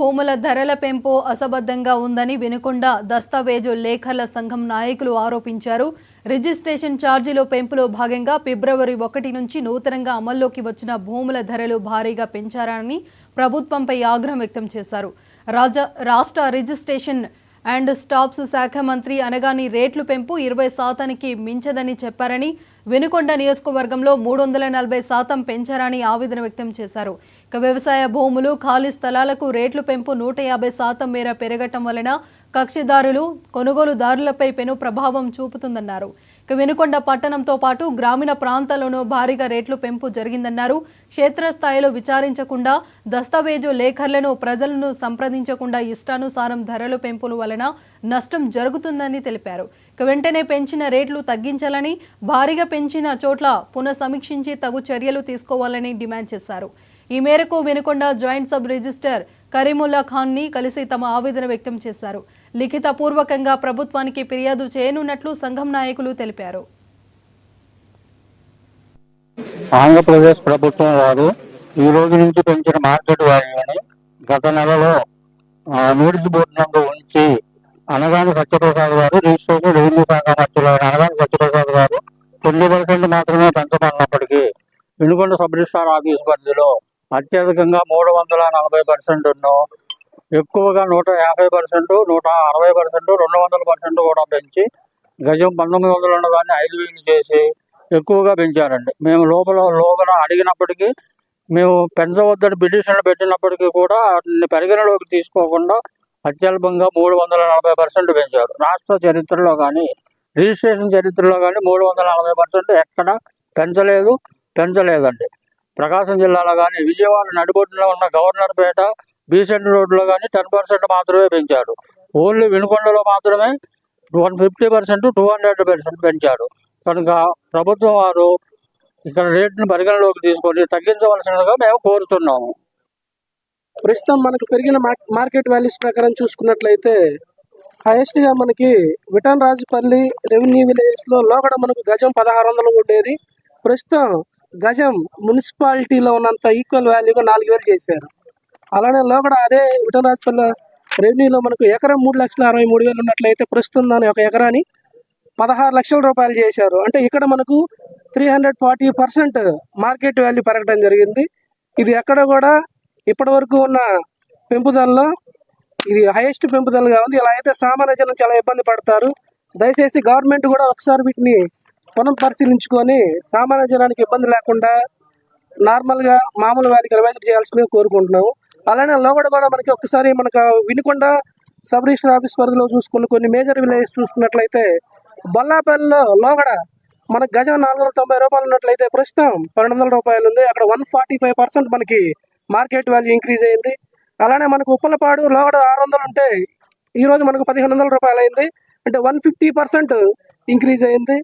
భూముల ధరల పెంపు అసబద్ధంగా ఉందని వినుకొండ దస్తావేజు లేఖర్ల సంఘం నాయకులు ఆరోపించారు. రిజిస్ట్రేషన్ ఛార్జీల పెంపులో భాగంగా ఫిబ్రవరి 1 నుంచి నూతనంగా అమల్లోకి వచ్చిన భూముల ధరలు భారీగా పెంచారని ప్రభుత్వంపై ఆగ్రహం వ్యక్తం చేశారు. రాష్ట్ర రిజిస్ట్రేషన్ అండ్ స్టాప్స్ శాఖ మంత్రి అనగాని రేట్లు పెంపు 20% మించదని చెప్పారని, వినుకొండ నియోజకవర్గంలో 340% పెంచారని ఆవేదన వ్యక్తం చేశారు. ఇక వ్యవసాయ భూములు, ఖాళీ స్థలాలకు రేట్లు పెంపు 150% మేర పెరగటం వలన కక్షిదారులు, కొనుగోలుదారులపై పెను ప్రభావం చూపుతుందన్నారు. ఇక వినుకొండ పట్టణంతో పాటు గ్రామీణ ప్రాంతాల్లోనూ భారీగా రేట్లు పెంపు జరిగిందన్నారు. క్షేత్రస్థాయిలో విచారించకుండా, దస్తావేజు లేఖర్లను ప్రజలను సంప్రదించకుండా ఇష్టానుసారం ధరల పెంపుల వలన నష్టం జరుగుతుందని తెలిపారు. ఇక వెంటనే పెంచిన రేట్లు తగ్గించాలని, భారీగా పెంచిన చోట్ల పునఃసమీక్షించి తగు చర్యలు తీసుకోవాలని డిమాండ్ చేశారు. ఈ మేరకు Vinukonda joint sub registrar Karimulla Khan ని కలిసి తమ ఆవేదన వ్యక్తం చేశారు. లిఖిత పూర్వకంగా ప్రభుత్వానికి ఫిర్యాదు చేయనున్నట్లు సంఘం నాయకులు తెలిపారు. ఆంధ్రప్రదేశ్ ప్రభుత్వం వారు ఈ రోజు నుంచి పెంచిన మార్కెట్ వాల్యూని గత నెలలో నోటీసు బోర్డు నందు ఉంచి అనగాని సత్యప్రసాద్ గారు రిజిస్ట్రేషన్ రెవెన్యూ శాఖ మంత్రులు అనగాని సత్యప్రసాద్ గారు 9% మాత్రమే పెంచమన్నప్పటికీ వినుకొండ సబ్ రిజిస్ట్రార్ ఆఫీస్ పరిధిలో అత్యధికంగా 340%, ఎక్కువగా 150%, 160%, 200% కూడా పెంచి గజం 1900 ఉన్నదాన్ని 5000 చేసి ఎక్కువగా పెంచారండి. మేము లోపల అడిగినప్పటికీ, మేము పెంచవద్దని పిటిషన్లు పెట్టినప్పటికీ కూడా వాటిని పరిగణలోకి తీసుకోకుండా అత్యల్పంగా 340% పెంచారు. రాష్ట్ర చరిత్రలో కానీ, రిజిస్ట్రేషన్ చరిత్రలో కానీ 340% ఎక్కడ పెంచలేదండి. ప్రకాశం జిల్లాలో కానీ, విజయవాడ నడిబొడ్డులో ఉన్న గవర్నర్పేట, బీసెంట్ రోడ్లో కానీ 10% మాత్రమే పెంచారు. ఓన్లీ వినుకొండలో మాత్రమే 150%, 200% పెంచారు. కనుక ప్రభుత్వం వారు ఇక్కడ రేట్ను పరిగణలోకి తీసుకొని తగ్గించవలసినదిగా మేము కోరుతున్నాము. ప్రస్తుతం మనకు పెరిగిన మార్కెట్ వాల్యూస్ ప్రకారం చూసుకున్నట్లయితే హైయెస్ట్గా మనకి విటన్ రాజుపల్లి రెవెన్యూ విలేజ్లో లోగడ మనకు గజం 1600 ఉండేది. ప్రస్తుతం గజం మున్సిపాలిటీలో ఉన్నంత ఈక్వల్ వాల్యూగా 4000 చేశారు. అలానే లోగడ అదే విటన్ రాజుపల్లి రెవెన్యూలో మనకు ఎకరం 3,63,000 ఉన్నట్లయితే ప్రస్తుతం దాని ఒక ఎకరాన్ని 16 లక్షల రూపాయలు చేశారు. అంటే ఇక్కడ మనకు 340% మార్కెట్ వాల్యూ పెరగడం జరిగింది. ఇది ఎక్కడ కూడా ఇప్పటి వరకు ఉన్న పెంపుదలలో ఇది హైయెస్ట్ పెంపుదలగా ఉంది. ఇలా అయితే సామాన్య జనం చాలా ఇబ్బంది పడతారు. దయచేసి గవర్నమెంట్ కూడా ఒకసారి వీటిని పునఃపరిశీలించుకొని సామాన్య జనానికి ఇబ్బంది లేకుండా నార్మల్గా మామూలు వారికి రివైజ్ చేయాల్సిందిగా కోరుకుంటున్నాము. అలానే లోగడ కూడా మనకి ఒకసారి మనకు వినుకొండ సబ్ రిజిస్టర్ ఆఫీస్ పరిధిలో చూసుకున్న కొన్ని మేజర్ విలేజ్ చూసుకున్నట్లయితే బొల్లాపల్లిలో లోగడ మనకు గజం 490 రూపాయలు ఉన్నట్లయితే ప్రస్తుతం 1200 రూపాయలు ఉంది. అక్కడ 145% మనకి మార్కెట్ వాల్యూ ఇంక్రీజ్ అయింది. అలానే మనకు ఉప్పలపాడు లోగడ 600 ఉంటే ఈరోజు మనకు 1500 రూపాయలు అయింది. అంటే 150% ఇంక్రీజ్ అయింది.